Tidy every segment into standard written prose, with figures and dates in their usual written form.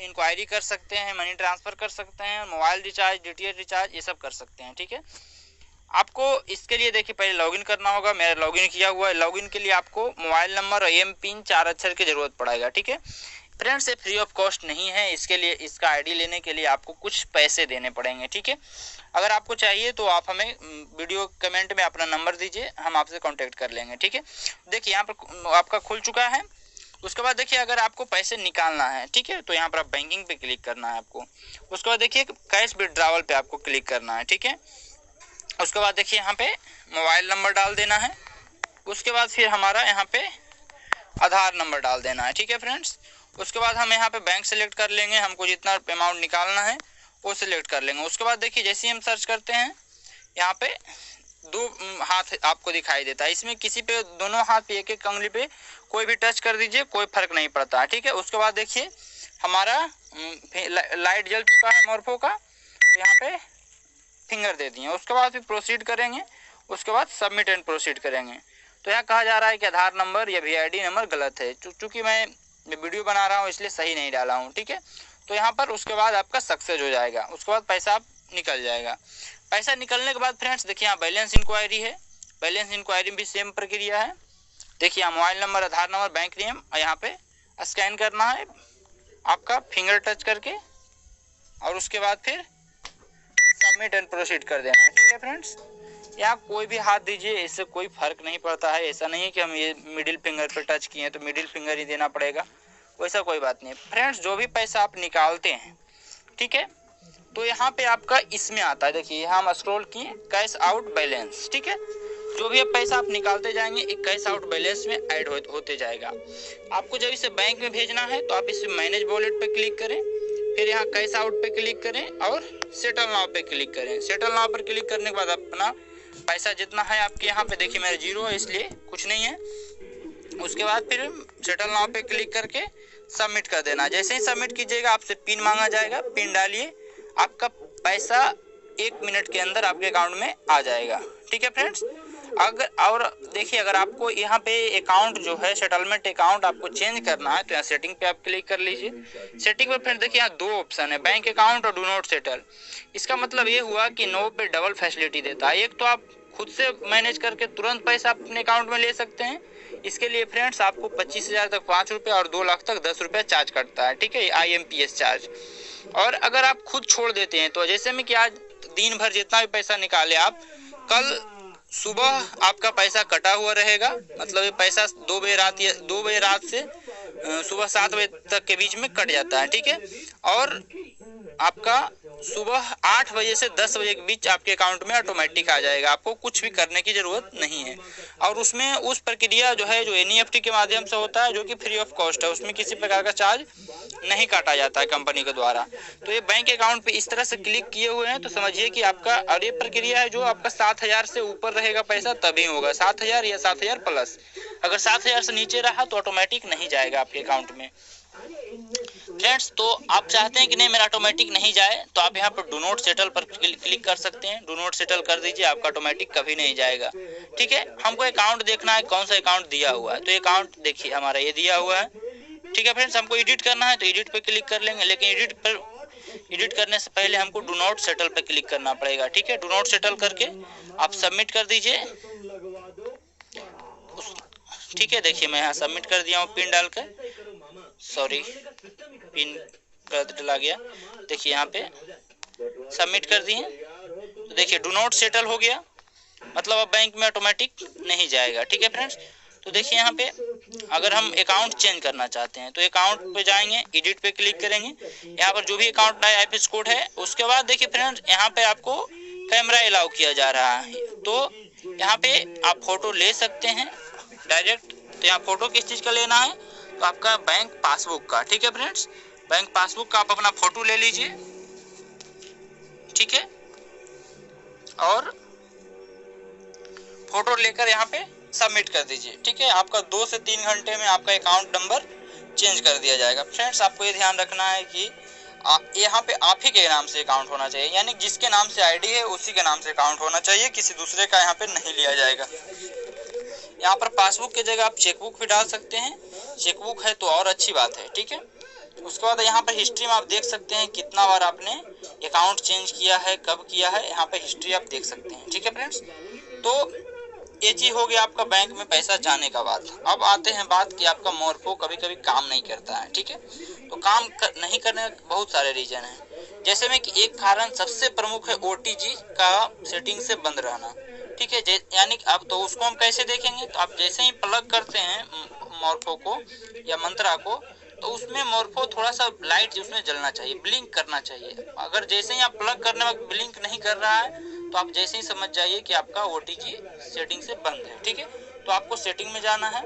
Inquiry कर सकते हैं, मनी ट्रांसफ़र कर सकते हैं, मोबाइल रिचार्ज, डीटीएच रिचार्ज ये सब कर सकते हैं। ठीक है, आपको इसके लिए देखिए पहले लॉगिन करना होगा। मेरा लॉगिन किया हुआ है। लॉगिन के लिए आपको मोबाइल नंबर और एम पिन 4 अक्षर की ज़रूरत पड़ेगा। ठीक है फ्रेंड्स, ये फ्री ऑफ कॉस्ट नहीं है। इसके लिए, इसका आईडी लेने के लिए आपको कुछ पैसे देने पड़ेंगे। ठीक है, अगर आपको चाहिए तो आप हमें वीडियो कमेंट में अपना नंबर दीजिए, हम आपसे कांटेक्ट कर लेंगे। ठीक है, देखिए यहाँ पर आपका खुल चुका है। उसके बाद देखिए अगर आपको पैसे निकालना है, ठीक है, तो यहाँ पर आप बैंकिंग पे क्लिक करना है आपको। उसके बाद देखिए कैश विड्रॉवल पे आपको क्लिक करना है। ठीक है, उसके बाद देखिए यहाँ पे मोबाइल नंबर डाल देना है। उसके बाद फिर हमारा यहाँ पे आधार नंबर डाल देना है। ठीक है फ्रेंड्स, उसके बाद हम यहाँ पे बैंक सेलेक्ट कर लेंगे, हमको जितना अमाउंट निकालना है वो सिलेक्ट कर लेंगे। उसके बाद देखिए जैसे ही हम सर्च करते हैं यहाँ पे 2 हाथ आपको दिखाई देता है। इसमें किसी पे दोनों हाथ पे एक एक उंगली पे कोई भी टच कर दीजिए, कोई फर्क नहीं पड़ता है। ठीक है, उसके बाद देखिए हमारा लाइट जल चुका है मोरफो का, तो यहाँ पे फिंगर दे दिए। उसके बाद फिर प्रोसीड करेंगे। उसके बाद सबमिट एंड प्रोसीड करेंगे। तो यहाँ कहा जा रहा है कि आधार नंबर या वीआईडी नंबर गलत है। चूँकि मैं वीडियो बना रहा हूँ इसलिए सही नहीं डाला हूँ। ठीक है, तो यहाँ पर उसके बाद आपका सक्सेस हो जाएगा। उसके बाद पैसा आप निकल जाएगा। पैसा निकलने के बाद फ्रेंड्स देखिए यहाँ बैलेंस इंक्वायरी है। बैलेंस इंक्वायरी भी सेम प्रक्रिया है। देखिए यहाँ मोबाइल नंबर, आधार नंबर, बैंक नेम, और यहाँ पे स्कैन करना है आपका फिंगर टच करके, और उसके बाद फिर सबमिट एंड प्रोसीड कर देना है। ठीक है फ्रेंड्स, यहाँ कोई भी हाथ दीजिए, इससे कोई फर्क नहीं पड़ता है। ऐसा नहीं है कि हम ये मिडिल फिंगर पे टच किए तो मिडिल फिंगर ही देना पड़ेगा, वैसा कोई बात नहीं है। फ्रेंड्स, जो भी पैसा आप निकालते हैं, ठीक है, तो यहाँ पे आपका इसमें आता है। देखिए यहाँ हम स्क्रॉल किए, कैश आउट बैलेंस। ठीक है, जो भी पैसा आप निकालते जाएंगे एक कैश आउट बैलेंस में ऐड होते जाएगा। आपको जब इसे बैंक में भेजना है तो आप इसे मैनेज वॉलेट पे क्लिक करें, फिर यहाँ कैश आउट पे क्लिक करें और सेटल नाउ पे क्लिक करें। सेटल नाउ पर क्लिक करने के बाद अपना पैसा जितना है आपके यहाँ पे, देखिए मेरा 0 है इसलिए कुछ नहीं है। उसके बाद फिर सेटल नाउ पे क्लिक करके सबमिट कर देना। जैसे ही सबमिट कीजिएगा आपसे पिन मांगा जाएगा, पिन डालिए, आपका पैसा 1 मिनट के अंदर आपके अकाउंट में आ जाएगा। ठीक है फ्रेंड्स, अगर और देखिए अगर आपको यहाँ पे अकाउंट जो है सेटलमेंट अकाउंट आपको चेंज करना है तो यहाँ सेटिंग पे आप क्लिक कर लीजिए। सेटिंग पे फ्रेंड देखिए यहाँ 2 ऑप्शन है, बैंक अकाउंट और डू नॉट सेटल। इसका मतलब ये हुआ कि नो पे डबल फैसिलिटी देता है। एक तो आप खुद से मैनेज करके तुरंत पैसा अपने अकाउंट में ले सकते हैं। इसके लिए फ्रेंड्स आपको 25,000 तक 5 रुपये और 2 लाख तक 10 रुपये चार्ज करता है। ठीक है, IMPS चार्ज। और अगर आप खुद छोड़ देते हैं तो जैसे में कि आज दिन भर जितना भी पैसा निकाले आप, कल सुबह आपका पैसा कटा हुआ रहेगा। मतलब ये पैसा 2 बजे रात से सुबह 7 बजे तक के बीच में कट जाता है। ठीक है, और आपका सुबह 8 बजे से 10 बजे के बीच आपके अकाउंट में ऑटोमेटिक आ जाएगा। आपको कुछ भी करने की ज़रूरत नहीं है। और उसमें उस प्रक्रिया जो है जो NEFT के माध्यम से होता है, जो कि फ्री ऑफ कॉस्ट है, उसमें किसी प्रकार का चार्ज नहीं काटा जाता है कंपनी के द्वारा। तो ये बैंक अकाउंट पे इस तरह से क्लिक किए हुए हैं तो समझिए कि आपका, और ये प्रक्रिया है जो आपका 7,000 से ऊपर रहेगा पैसा तभी होगा, 7,000 या 7,000 प्लस। अगर 7,000 से नीचे रहा तो ऑटोमेटिक नहीं जाएगा आपके अकाउंट में। फ्रेंड्स, तो आप चाहते हैं कि नहीं मेरा ऑटोमेटिक नहीं जाए तो आप यहाँ पर डू नॉट सेटल पर क्लिक कर सकते हैं। डू नॉट सेटल कर दीजिए, आपका ऑटोमेटिक कभी नहीं जाएगा। ठीक है, हमको अकाउंट देखना है कौन सा अकाउंट दिया हुआ है, तो अकाउंट देखिए हमारा ये दिया हुआ है। ठीक है फ्रेंड्स, हमको एडिट करना है तो एडिट पे क्लिक कर लेंगे, लेकिन एडिट करने से पहले हमको डू नॉट सेटल पे क्लिक करना पड़ेगा। ठीक है, डू नॉट सेटल करके आप सबमिट कर दीजिए। ठीक है, देखिए मैं यहाँ सबमिट कर दिया हूँ पिन डालकर, सॉरी पिन गलत डला गया। देखिए यहाँ पे सबमिट कर दिए तो देखिए डू नॉट सेटल हो गया, मतलब अब बैंक में ऑटोमेटिक नहीं जाएगा। ठीक है फ्रेंड्स, तो देखिए यहाँ पे अगर हम अकाउंट चेंज करना चाहते हैं तो अकाउंट पे जाएंगे, एडिट पे क्लिक करेंगे, यहाँ पर जो भी अकाउंट नया IFSC कोड है। उसके बाद देखिए फ्रेंड्स यहाँ पे आपको कैमरा अलाउ किया जा रहा है, तो यहाँ पे आप फोटो ले सकते हैं डायरेक्ट। तो यहाँ फोटो किस चीज़ का लेना है, तो आपका बैंक पासबुक का। ठीक है फ्रेंड्स, बैंक पासबुक का आप अपना फोटो ले लीजिए। ठीक है, और फोटो लेकर यहाँ पे सबमिट कर दीजिए। ठीक है, आपका 2 से 3 घंटे में आपका अकाउंट नंबर चेंज कर दिया जाएगा। फ्रेंड्स, आपको ये ध्यान रखना है कि यहाँ पे आप ही के नाम से अकाउंट होना चाहिए, यानी जिसके नाम से ID है उसी के नाम से अकाउंट होना चाहिए, किसी दूसरे का यहाँ पे नहीं लिया जाएगा। यहाँ पर पासबुक की जगह आप चेकबुक भी डाल सकते हैं, चेकबुक है तो और अच्छी बात है। ठीक है, उसके बाद यहाँ पर हिस्ट्री में आप देख सकते हैं कितना बार आपने अकाउंट चेंज किया है, कब किया है, यहाँ पर हिस्ट्री आप देख सकते हैं। ठीक है फ्रेंड्स, तो ये चीज हो गया आपका बैंक में पैसा जाने का बात। अब आते हैं बात कि आपका मोरफो कभी कभी काम नहीं करता है। ठीक है, तो नहीं करने के बहुत सारे रीजन हैं, जैसे में कि एक कारण सबसे प्रमुख है OTG का सेटिंग से बंद रहना। ठीक है, यानी कि अब तो उसको हम कैसे देखेंगे, तो आप जैसे ही प्लग करते हैं मोरफो को या मंत्रा को, तो उसमें मोरफो थोड़ा सा लाइट उसमें जलना चाहिए, ब्लिंक करना चाहिए। अगर जैसे ही आप प्लग करने वक्त ब्लिंक नहीं कर रहा है तो आप जैसे ही समझ जाइए कि आपका OTG सेटिंग से बंद है। ठीक है, तो आपको सेटिंग में जाना है,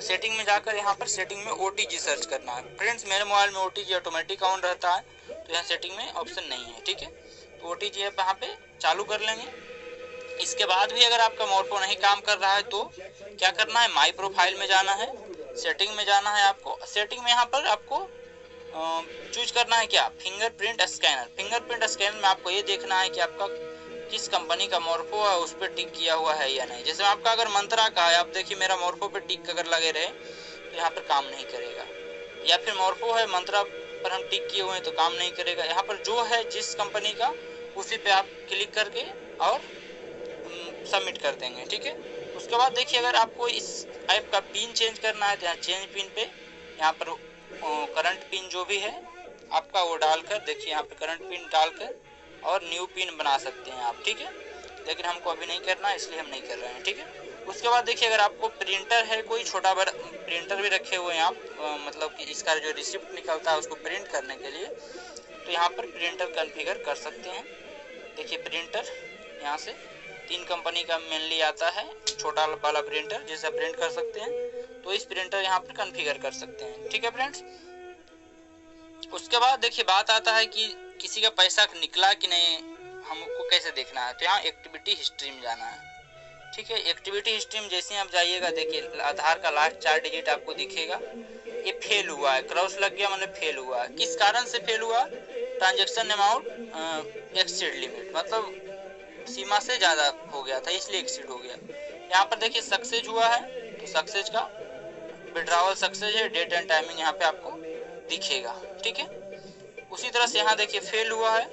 सेटिंग में जाकर यहाँ पर सेटिंग में OTG सर्च करना है। फ्रेंड्स मेरे मोबाइल में OTG ऑटोमेटिक ऑन रहता है, तो यहाँ सेटिंग में ऑप्शन नहीं है। ठीक है, तो OTG ऐप यहाँ पे चालू कर लेंगे। इसके बाद भी अगर आपका मोरफो नहीं काम कर रहा है तो क्या करना है, माई प्रोफाइल में जाना है, सेटिंग में जाना है आपको। सेटिंग में यहाँ पर आपको चूज करना है क्या, फिंगरप्रिंट स्कैनर। फिंगरप्रिंट स्कैनर में आपको ये देखना है कि आपका किस कंपनी का मोरफो है, उस पर टिक किया हुआ है या नहीं। जैसे आपका अगर मंत्रा का है, आप देखिए मेरा मोरफो पे टिक अगर लगे रहे तो यहाँ पर काम नहीं करेगा, या फिर मोरफो है मंत्रा पर हम टिक किए हुए हैं तो काम नहीं करेगा। यहाँ पर जो है जिस कंपनी का उसी पे आप क्लिक करके और सबमिट कर देंगे। ठीक है, उसके बाद देखिए अगर आपको इस ऐप का पिन चेंज करना है तो यहाँ चेंज पिन पे यहाँ पर करंट पिन जो भी है आपका वो डालकर, देखिए यहाँ पे करंट पिन डालकर और न्यू पिन बना सकते हैं आप। ठीक है, लेकिन हमको अभी नहीं करना है इसलिए हम नहीं कर रहे हैं। ठीक है, उसके बाद देखिए अगर आपको प्रिंटर है, कोई छोटा बड़ा प्रिंटर भी रखे हुए हैं आप, मतलब कि इसका जो रिसिप्ट निकलता है उसको प्रिंट करने के लिए, तो यहाँ पर प्रिंटर कॉन्फ़िगर कर सकते हैं। देखिए प्रिंटर यहाँ से 3 कंपनी का मेनली आता है, छोटा वाला प्रिंटर जिसे प्रिंट कर सकते हैं, तो इस प्रिंटर यहाँ पर कॉन्फ़िगर कर सकते हैं। ठीक है फ्रेंड्स, उसके बाद देखिए बात आता है कि किसी का पैसा निकला कि नहीं, हमको कैसे देखना है, तो यहाँ एक्टिविटी हिस्ट्री में जाना है। ठीक है, एक्टिविटी हिस्ट्री में जैसे आप जाइएगा देखिए आधार का लास्ट 4 डिजिट आपको दिखेगा, ये फेल हुआ है, क्रॉस लग गया मतलब फेल हुआ है। किस कारण से फेल हुआ, ट्रांजेक्शन अमाउंट एक्सीड लिमिट, मतलब सीमा से ज़्यादा हो गया था इसलिए एक्सीड हो गया। यहाँ पर देखिए सक्सेस हुआ है, तो सक्सेस का विड्रॉवल सक्सेस है, डेट एंड टाइमिंग यहाँ पे आपको दिखेगा। ठीक है, उसी तरह से यहाँ देखिए फेल हुआ है,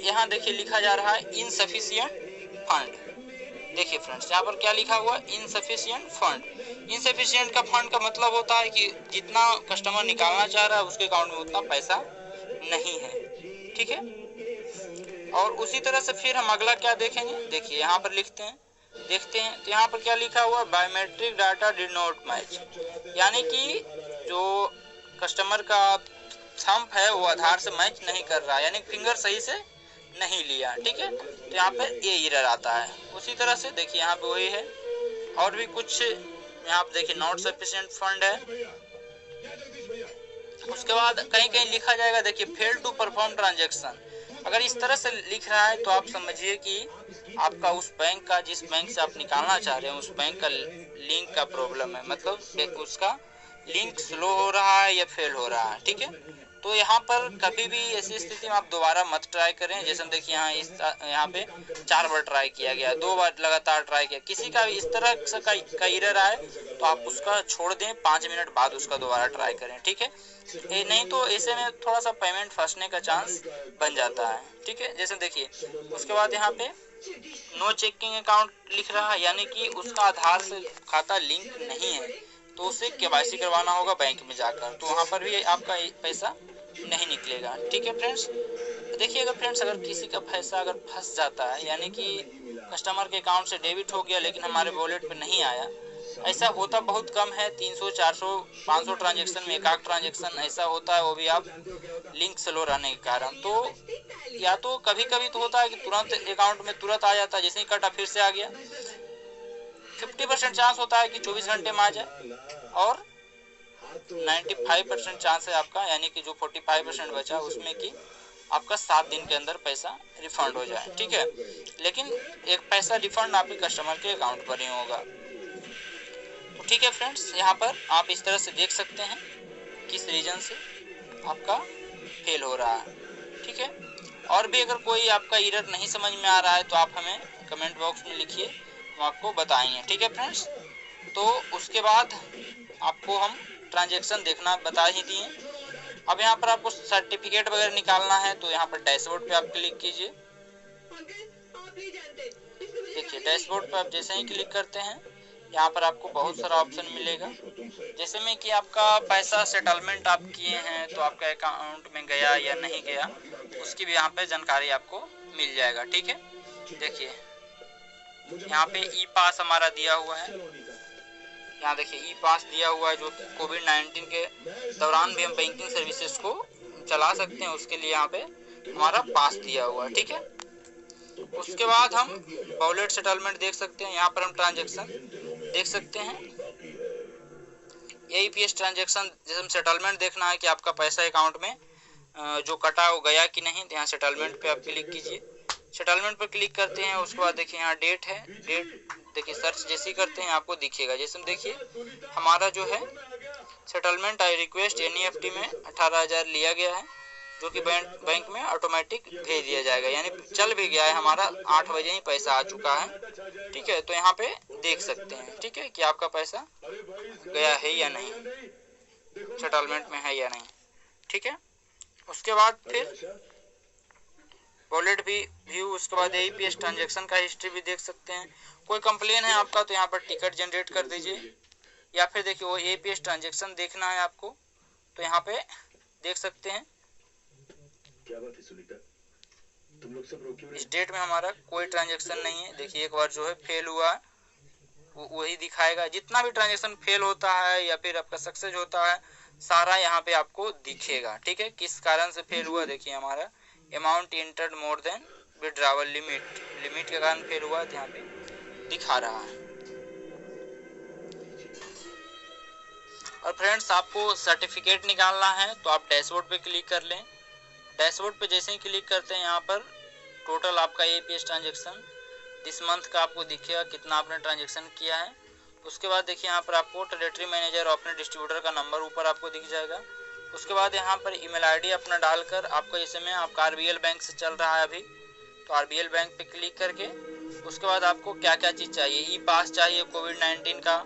यहाँ देखिए लिखा जा रहा है इनसफिशिएंट फंड। देखिए फ्रेंड्स यहाँ पर क्या लिखा हुआ है, इनसफिशिएंट फंड। इनसफिशिएंट का फंड का मतलब होता है कि जितना कस्टमर निकालना चाह रहा है उसके अकाउंट में उतना पैसा नहीं है। ठीक है, और उसी तरह से फिर हम अगला क्या देखेंगे, देखिए यहाँ पर देखते हैं तो यहाँ पर क्या लिखा हुआ, biometric data did not match, यानी कि जो कस्टमर का थंब है वो आधार से मैच नहीं कर रहा है, यानी फिंगर सही से नहीं लिया। ठीक है, तो यहाँ पे ये एरर आता है। उसी तरह से देखिए यहाँ पे वही है, और भी कुछ यहाँ पे देखिए नॉट सफिशिएंट फंड है। उसके बाद कहीं कहीं लिखा जाएगा देखिए फेल टू परफॉर्म ट्रांजेक्शन। अगर इस तरह से लिख रहा है तो आप समझिए कि आपका उस बैंक का, जिस बैंक से आप निकालना चाह रहे हैं उस बैंक का लिंक का प्रॉब्लम है, मतलब उसका लिंक स्लो हो रहा है या फेल हो रहा है। ठीक है, तो यहाँ पर कभी भी ऐसी स्थिति में आप दोबारा मत ट्राई करें। जैसे हम देखिए यहाँ पे 4 बार ट्राई किया गया, 2 बार लगातार ट्राई किया, किसी का इस तरह का एरर आए तो आप उसका छोड़ दें, 5 मिनट बाद उसका दोबारा ट्राई करें। ठीक है, नहीं तो ऐसे में थोड़ा सा पेमेंट फंसने का चांस बन जाता है। ठीक है, जैसे देखिए उसके बाद यहाँ पे नो चेकिंग अकाउंट लिख रहा है, यानी कि उसका आधार से खाता लिंक नहीं है, तो उसे KYC करवाना होगा बैंक में जाकर, तो वहाँ पर भी आपका पैसा नहीं निकलेगा। ठीक है फ्रेंड्स, देखिए अगर किसी का पैसा अगर फंस जाता है, यानी कि कस्टमर के अकाउंट से डेबिट हो गया लेकिन हमारे वॉलेट पे नहीं आया, ऐसा होता बहुत कम है, 300 400 500 ट्रांजेक्शन में एक आध ट्रांजेक्शन ऐसा होता है, वो भी आप लिंक स्लो रहने के कारण। तो या तो कभी कभी तो होता है कि तुरंत अकाउंट में तुरंत आ जाता है, जैसे ही कटा फिर से आ गया। 50% चांस होता है कि 24 घंटे में आ जाए, और 95% चांस है आपका, यानी कि जो 45% बचा उसमें कि आपका 7 दिन के अंदर पैसा रिफंड हो जाए। ठीक है, लेकिन एक पैसा रिफंड आपके कस्टमर के अकाउंट पर ही होगा। तो ठीक है फ्रेंड्स, यहाँ पर आप इस तरह से देख सकते हैं किस रीजन से आपका फेल हो रहा है। ठीक है, और भी अगर कोई आपका एरर नहीं समझ में आ रहा है तो आप हमें कमेंट बॉक्स में लिखिए, हम आपको बताएंगे। ठीक है फ्रेंड्स, तो उसके बाद आपको हम ट्रांजैक्शन देखना बता ही दिए। अब यहाँ पर आपको सर्टिफिकेट वगैरह निकालना है तो यहाँ पर डैशबोर्ड पे आप क्लिक कीजिए। देखिए डैशबोर्ड पे आप जैसे ही क्लिक करते हैं यहाँ पर आपको बहुत सारा ऑप्शन मिलेगा, जैसे में कि आपका पैसा सेटलमेंट आप किए हैं तो आपका अकाउंट में गया या नहीं गया उसकी भी यहाँ पे जानकारी आपको मिल जाएगा। ठीक है, देखिए यहाँ पे ई पास हमारा दिया हुआ है, यहाँ देखिए ई पास दिया हुआ है जो कि कोविड-19 के दौरान भी हम बैंकिंग सर्विसेज को चला सकते हैं, उसके लिए यहाँ पे हमारा पास दिया हुआ है। ठीक है, उसके बाद हम वॉलेट सेटलमेंट देख सकते हैं, यहाँ पर हम ट्रांजैक्शन देख सकते हैं। AEPS ट्रांजैक्शन जैसे हम सेटलमेंट देखना है कि आपका पैसा अकाउंट में जो कटा हो गया कि नहीं, तो यहाँ सेटलमेंट पे आप क्लिक कीजिए। सेटलमेंट पर क्लिक करते हैं, उसके बाद देखिए यहाँ डेट है, डेट देखिए सर्च जैसे ही करते हैं आपको दिखेगा। जैसे देखिए हमारा जो है सेटलमेंट आई रिक्वेस्ट NEFT में 18,000 लिया गया है जो कि बैंक में ऑटोमेटिक भेज दिया जाएगा, यानी चल भी गया है, हमारा 8 बजे ही पैसा आ चुका है। ठीक है, तो यहाँ पे देख सकते हैं ठीक है कि आपका पैसा गया है या नहीं, सेटलमेंट में है या नहीं। ठीक है, उसके बाद फिर वॉलेट भी व्यू, उसके बाद AEPS ट्रांजैक्शन का हिस्ट्री भी देख सकते हैं। कोई कंप्लेन है आपका तो यहाँ पर टिकट जनरेट कर दीजिए, या फिर देखिए वो AEPS ट्रांजैक्शन देखना है आपको तो यहाँ पे देख सकते हैं। क्या बात है सुनीता, तुम लोग सब रोके हुए? इस डेट में हमारा कोई ट्रांजैक्शन नहीं है। देखिए एक बार जो है फेल हुआ वही दिखाएगा, जितना भी ट्रांजैक्शन फेल होता है या फिर आपका सक्सेस होता है सारा यहाँ पे आपको दिखेगा। ठीक है, किस कारण से फेल हुआ, देखिए हमारा amount entered more than withdrawal limit के कारण फेल हुआ, यहाँ पे दिखा रहा है। और फ्रेंड्स आपको सर्टिफिकेट निकालना है तो आप डैशबोर्ड पे क्लिक कर लें। डैशबोर्ड पे जैसे ही क्लिक करते हैं यहाँ पर टोटल आपका AEPS ट्रांजैक्शन इस मंथ का आपको दिखेगा, कितना आपने ट्रांजैक्शन किया है। उसके बाद देखिए यहाँ पर आपको टेरिटरी मैनेजर और अपने डिस्ट्रीब्यूटर का नंबर ऊपर आपको दिख जाएगा। उसके बाद यहाँ पर ईमेल ID अपना डालकर आपको जैसे में आपका RBL बैंक से चल रहा है अभी तो RBL बैंक पे क्लिक करके उसके बाद आपको क्या क्या चीज़ चाहिए, ई पास चाहिए कोविड-19 का,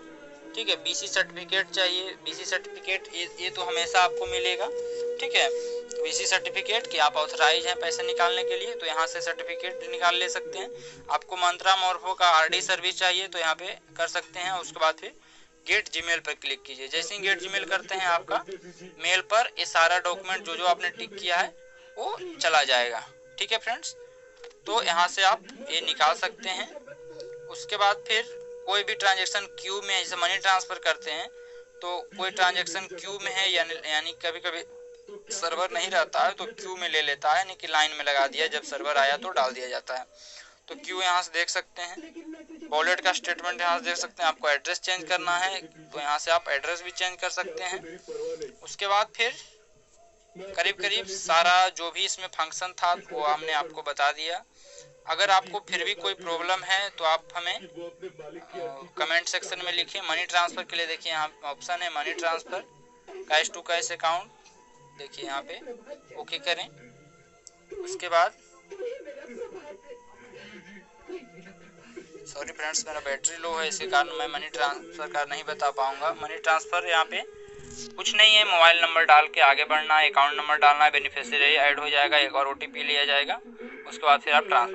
ठीक है, BC सर्टिफिकेट चाहिए। BC सर्टिफिकेट ये तो हमेशा आपको मिलेगा। ठीक है, BC सर्टिफिकेट कि आप ऑथराइज हैं पैसे निकालने के लिए तो यहाँ से सर्टिफिकेट निकाल ले सकते हैं। आपको मंत्रा मोर्फो का RD सर्विस चाहिए तो यहाँ पे कर सकते हैं। उसके बाद फिर गेट जीमेल पर क्लिक कीजिए। जैसे ही गेट जीमेल करते हैं आपका मेल पर ये सारा डॉक्यूमेंट जो आपने टिक किया है वो चला जाएगा। ठीक है फ्रेंड्स, तो यहाँ से आप ये निकाल सकते हैं। उसके बाद फिर कोई भी ट्रांजैक्शन क्यू में, जैसे मनी ट्रांसफ़र करते हैं तो कोई ट्रांजैक्शन क्यू में है यानी कभी कभी सर्वर नहीं रहता है तो क्यू में ले लेता है, यानी कि लाइन में लगा दिया, जब सर्वर आया तो डाल दिया जाता है। तो क्यू यहाँ से देख सकते हैं। वॉलेट का स्टेटमेंट यहाँ से देख सकते हैं। आपको एड्रेस चेंज करना है तो यहाँ से आप एड्रेस भी चेंज कर सकते हैं। उसके बाद फिर करीब करीब सारा जो भी इसमें फंक्शन था वो हमने आपको बता दिया। अगर आपको फिर भी कोई प्रॉब्लम है तो आप हमें कमेंट सेक्शन में लिखिए। मनी ट्रांसफ़र के लिए देखिए यहाँ ऑप्शन है money transfer, cash to cash account, देखिए यहाँ पे ओके करें। उसके बाद सॉरी फ्रेंड्स मेरा बैटरी लो है, इसी कारण मैं मनी ट्रांसफ़र का नहीं बता पाऊँगा। मनी ट्रांसफ़र यहाँ पे कुछ नहीं है, मोबाइल नंबर डाल के आगे बढ़ना है, अकाउंट नंबर डालना है, बेनिफिशियरी ऐड हो जाएगा, एक और OTP लिया जाएगा, उसके बाद फिर आप ट्रांसफ़र